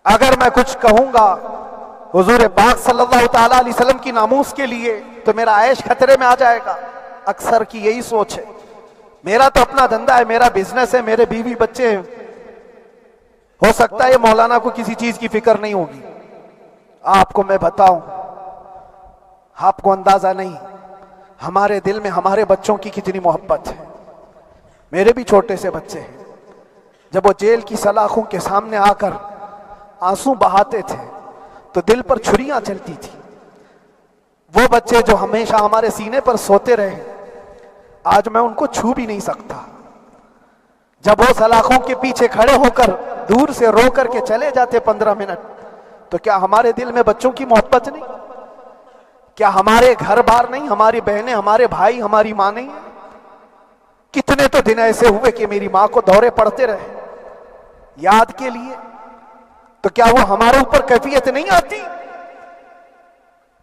اگر میں کچھ کہوں گا حضور پاک صلی اللہ تعالیٰ علیہ وسلم کی ناموس کے لیے تو میرا عیش خطرے میں آ جائے گا. اکثر کی یہی سوچ ہے. میرا تو اپنا دھندا ہے, میرا بزنس ہے, میرے بیوی بچے ہیں. ہو سکتا ہے مولانا کو کسی چیز کی فکر نہیں ہوگی. آپ کو میں بتاؤں, آپ کو اندازہ نہیں ہمارے دل میں ہمارے بچوں کی کتنی محبت ہے. میرے بھی چھوٹے سے بچے ہیں. جب وہ جیل کی سلاخوں کے سامنے آ کر آنسو بہاتے تھے تو دل پر چھریاں چلتی تھی. وہ بچے جو ہمیشہ ہمارے سینے پر سوتے رہے, آج میں ان کو چھو بھی نہیں سکتا. جب وہ سلاخوں کے پیچھے کھڑے ہو کر دور سے رو کر کے چلے جاتے 15 منٹ, تو کیا ہمارے دل میں بچوں کی محبت نہیں؟ کیا ہمارے گھر بار نہیں, ہماری بہنیں, ہمارے بھائی, ہماری ماں نہیں؟ کتنے تو دن ایسے ہوئے کہ میری ماں کو دورے پڑتے رہے یاد کے لیے. تو کیا وہ ہمارے اوپر کیفیت نہیں آتی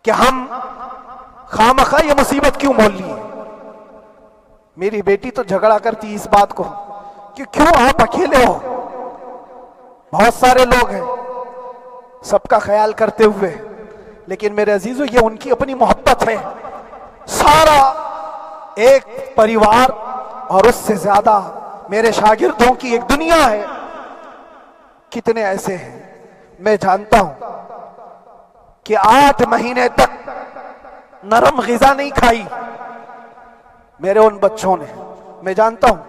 کہ ہم خامخواہ یہ مصیبت کیوں مول لیے؟ میری بیٹی تو جھگڑا کرتی اس بات کو کہ کیوں آپ اکیلے ہو, بہت سارے لوگ ہیں سب کا خیال کرتے ہوئے. لیکن میرے عزیزو, یہ ان کی اپنی محبت ہے. سارا ایک پریوار اور اس سے زیادہ میرے شاگردوں کی ایک دنیا ہے. کتنے ایسے ہیں میں جانتا ہوں کہ 8 مہینے تک نرم غذا نہیں کھائی میرے ان بچوں نے. میں جانتا ہوں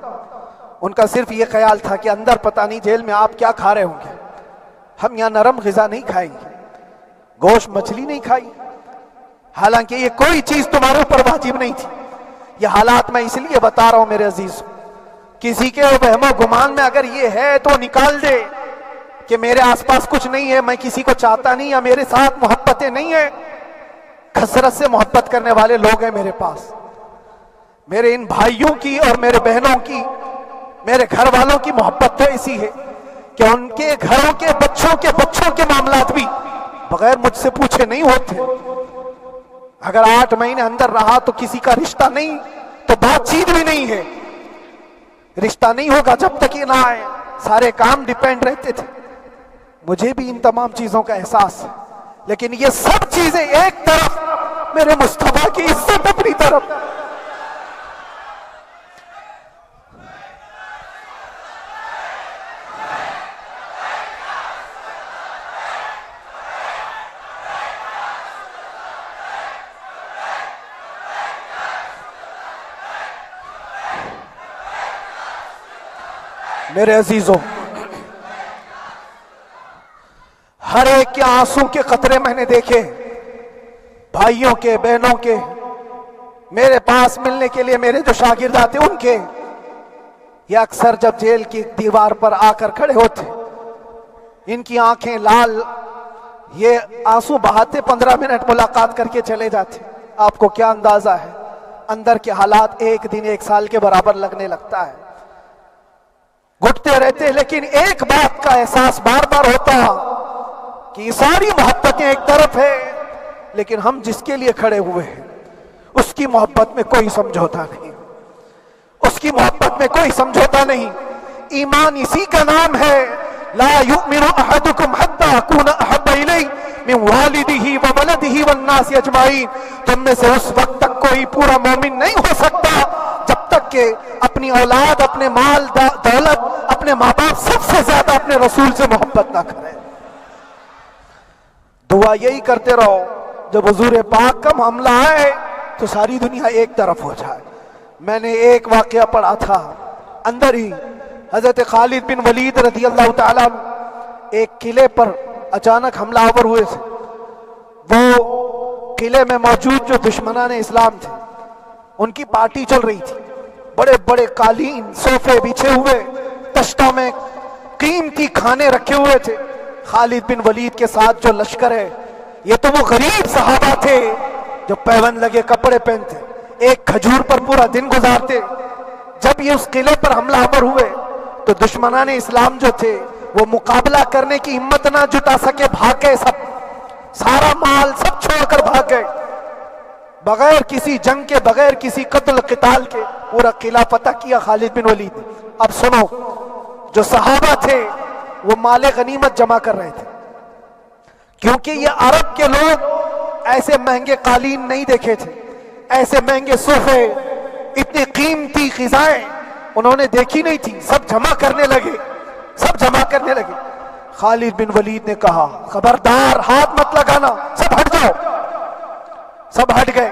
ان کا صرف یہ خیال تھا کہ اندر پتہ نہیں جیل میں آپ کیا کھا رہے ہوں گے, ہم یہاں نرم غذا نہیں کھائیں گے, گوشت مچھلی نہیں کھائی. حالانکہ یہ کوئی چیز تمہارے اوپر واجب نہیں تھی. یہ حالات میں اس لیے بتا رہا ہوں میرے عزیز, کسی کے وہم و گمان میں اگر یہ ہے تو نکال دے کہ میرے آس پاس کچھ نہیں ہے, میں کسی کو چاہتا نہیں, یا میرے ساتھ محبتیں نہیں ہیں. کثرت سے محبت کرنے والے لوگ ہیں میرے پاس. میرے ان بھائیوں کی اور میرے بہنوں کی, میرے گھر والوں کی محبت تو ایسی ہے کہ ان کے گھروں کے بچوں کے معاملات بھی بغیر مجھ سے پوچھے نہیں ہوتے. اگر 8 مہینے اندر رہا تو کسی کا رشتہ نہیں تو بات چیت بھی نہیں ہے. رشتہ نہیں ہوگا جب تک یہ نہ آئے. سارے کام ڈیپینڈ رہتے تھے. مجھے بھی ان تمام چیزوں کا احساس ہے, لیکن یہ سب چیزیں ایک طرف, میرے مصطفیٰ کی عزت اپنی طرف. میرے عزیزوں, ہر ایک کے آنسوں کے قطرے میں نے دیکھے, بھائیوں کے, بہنوں کے, میرے پاس ملنے کے لیے میرے جو شاگرد آتے ان کے. یہ اکثر جب جیل کی دیوار پر آ کر کھڑے ہوتے, ان کی آنکھیں لال, یہ آنسو بہاتے 15 منٹ ملاقات کر کے چلے جاتے. آپ کو کیا اندازہ ہے اندر کے حالات ایک دن 1 سال کے برابر لگنے لگتا ہے. گھٹتے رہتے, لیکن ایک بات کا احساس بار بار ہوتا کہ یہ ساری محبتیں ایک طرف ہے, لیکن ہم جس کے لیے کھڑے ہوئے ہیں اس کی محبت میں کوئی سمجھوتا نہیں, اس کی محبت میں کوئی سمجھوتا نہیں. ایمان اسی کا نام ہے, لا یؤمن احدکم حتی اکون احب الیہ من والدہ وولدہ والناس اجمعین. تم میں سے اس وقت تک کوئی پورا مومن نہیں ہو سکتا جب تک کہ اپنی اولاد, اپنے مال دولت, اپنے ماں باپ, سب سے زیادہ اپنے رسول سے محبت نہ کرے. دعا یہی کرتے رہو جب حضور پاک کا معاملہ آئے تو ساری دنیا ایک طرف ہو جائے. میں نے ایک واقعہ پڑھا تھا اندر ہی, حضرت خالد بن ولید رضی اللہ تعالیٰ ایک قلعے پر اچانک حملہ آور ہوئے تھے. وہ قلعے میں موجود جو دشمنان اسلام تھے ان کی پارٹی چل رہی تھی. بڑے بڑے قالین, صوفے بچھے ہوئے, تشتوں میں قیمتی کھانے رکھے ہوئے تھے. خالد بن ولید کے ساتھ جو لشکر ہے یہ تو وہ غریب صحابہ تھے جو پیون لگے کپڑے پہنتے, ایک کھجور پر پورا دن گزارتے. جب یہ اس قلعے پر حملہ آور ہوئے تو دشمنان اسلام جو تھے وہ مقابلہ کرنے کی ہمت نہ جٹا سکے, بھاگ گئے. سب سارا مال سب چھوڑ کر بھاگ گئے, بغیر کسی جنگ کے, بغیر کسی قتل قتال کے پورا قلعہ فتح کیا خالد بن ولید. اب سنو, جو صحابہ تھے وہ مال غنیمت جمع کر رہے تھے, کیونکہ یہ عرب کے لوگ ایسے مہنگے قالین نہیں دیکھے تھے، ایسے مہنگے صوفے، اتنی قیمتی غذائیں انہوں نے دیکھی نہیں تھی. سب جمع کرنے لگے، سب جمع کرنے لگے. خالد بن ولید نے کہا خبردار ہاتھ مت لگانا، سب ہٹ جاؤ. سب ہٹ گئے.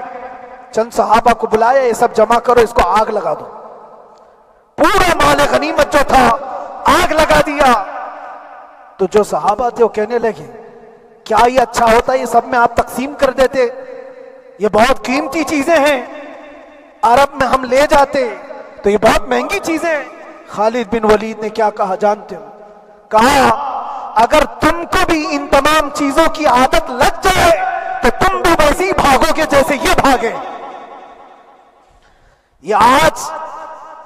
چند صحابہ کو بلایا، یہ سب جمع کرو، اس کو آگ لگا دو. پورا مال غنیمت جو تھا آگ لگا دیا. تو جو صحابہ تھے وہ کہنے لگے کیا یہ اچھا ہوتا، یہ سب میں آپ تقسیم کر دیتے، یہ بہت قیمتی چیزیں ہیں، عرب میں ہم لے جاتے تو یہ بہت مہنگی چیزیں ہیں. خالد بن ولید نے کیا کہا جانتے ہو؟ کہا اگر تم کو بھی ان تمام چیزوں کی عادت لگ جائے تو تم بھی ویسے ہی بھاگو گے جیسے یہ بھاگے. یہ آج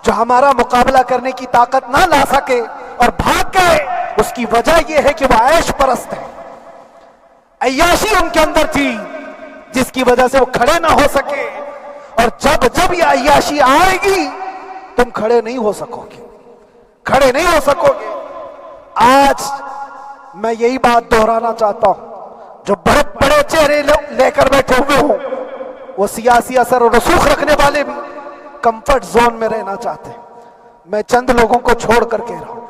جو ہمارا مقابلہ کرنے کی طاقت نہ لا سکے اور بھاگ گئے، اس کی وجہ یہ ہے کہ وہ عیش پرست ہے. عیاشی ان کے اندر تھی جس کی وجہ سے وہ کھڑے نہ ہو سکے. اور جب یہ عیاشی آئے گی تم کھڑے نہیں ہو سکو گے، کھڑے نہیں ہو سکو گے. آج میں یہی بات دہرانا چاہتا ہوں، جو بڑے بڑے چہرے لے کر بیٹھے ہوئے ہوں، وہ سیاسی اثر و رسوخ رکھنے والے بھی کمفرٹ زون میں رہنا چاہتے ہیں. میں چند لوگوں کو چھوڑ کر کہہ رہا ہوں،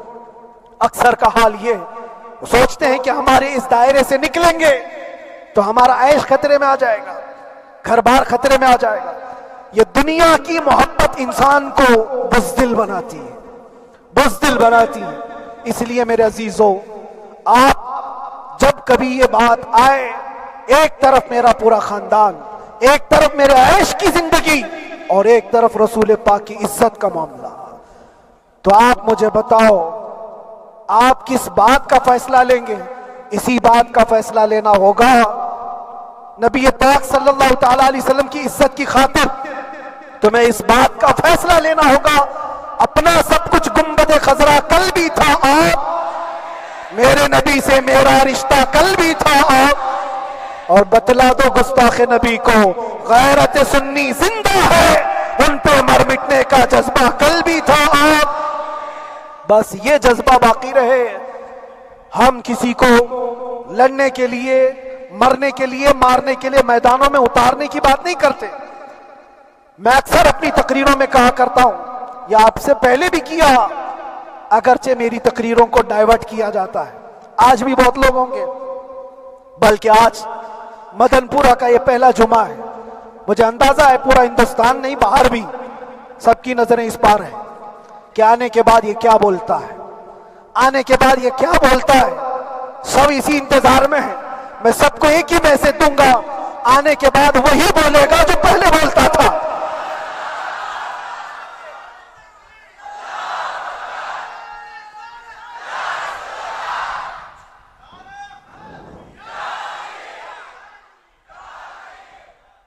اکثر کا حال یہ وہ سوچتے ہیں کہ ہمارے اس دائرے سے نکلیں گے تو ہمارا عیش خطرے میں آ جائے گا، گھر بار خطرے میں آ جائے گا. یہ دنیا کی محبت انسان کو بزدل بناتی ہے، بزدل بناتی ہے. اس لیے میرے عزیزو، آپ جب کبھی یہ بات آئے، ایک طرف میرا پورا خاندان، ایک طرف میرے عیش کی زندگی اور ایک طرف رسول پاک کی عزت کا معاملہ، تو آپ مجھے بتاؤ آپ کس بات کا فیصلہ لیں گے؟ اسی بات کا فیصلہ لینا ہوگا نبی پاک صلی اللہ تعالی علیہ وسلم کی عزت کی خاطر. تمہیں اس بات کا فیصلہ لینا ہوگا. اپنا سب کچھ گنبد خضرا کل بھی تھا آپ، میرے نبی سے میرا رشتہ کل بھی تھا آپ، اور بتلا دو گستاخ نبی کو غیرت سنی زندہ ہے، ان پہ مر مٹنے کا جذبہ کل بھی تھا آپ. بس یہ جذبہ باقی رہے. ہم کسی کو لڑنے کے لیے، مرنے کے لیے، مارنے کے لیے میدانوں میں اتارنے کی بات نہیں کرتے. میں اکثر اپنی تقریروں میں کہا کرتا ہوں، یا آپ سے پہلے بھی کیا، اگرچہ میری تقریروں کو ڈائیورٹ کیا جاتا ہے، آج بھی بہت لوگ ہوں گے، بلکہ آج مدن پورہ کا یہ پہلا جمعہ ہے. مجھے اندازہ ہے پورا ہندوستان نہیں، باہر بھی سب کی نظریں اس پار ہیں کہ آنے کے بعد یہ کیا بولتا ہے، آنے کے بعد یہ کیا بولتا ہے. سب اسی انتظار میں ہیں. میں سب کو ایک ہی میسج دوں گا، آنے کے بعد وہی بولے گا جو پہلے بولتا تھا.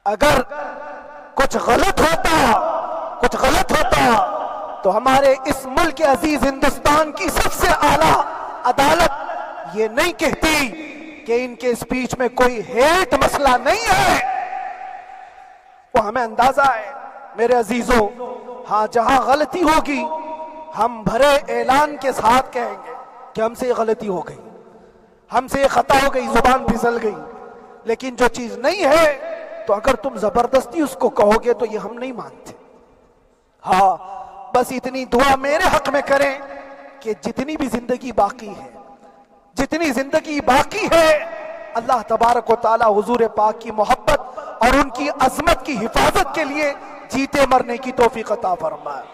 اگر کچھ غلط ہوتا تو ہمارے اس ملک عزیز ہندوستان کی سب سے اعلیٰ عدالت یہ نہیں کہتی کہ ان کے اسپیچ میں کوئی ہیٹ مسئلہ نہیں ہے. وہ ہمیں اندازہ ہے میرے عزیزوں. ہاں جہاں غلطی ہوگی ہم بھرے اعلان کے ساتھ کہیں گے کہ ہم سے یہ غلطی ہو گئی، ہم سے یہ خطا ہو گئی، زبان پھسل گئی. لیکن جو چیز نہیں ہے تو اگر تم زبردستی اس کو کہو گے تو یہ ہم نہیں مانتے. ہاں بس اتنی دعا میرے حق میں کریں کہ جتنی بھی زندگی باقی ہے اللہ تبارک و تعالی حضور پاک کی محبت اور ان کی عظمت کی حفاظت کے لیے جیتے مرنے کی توفیق عطا فرمائے.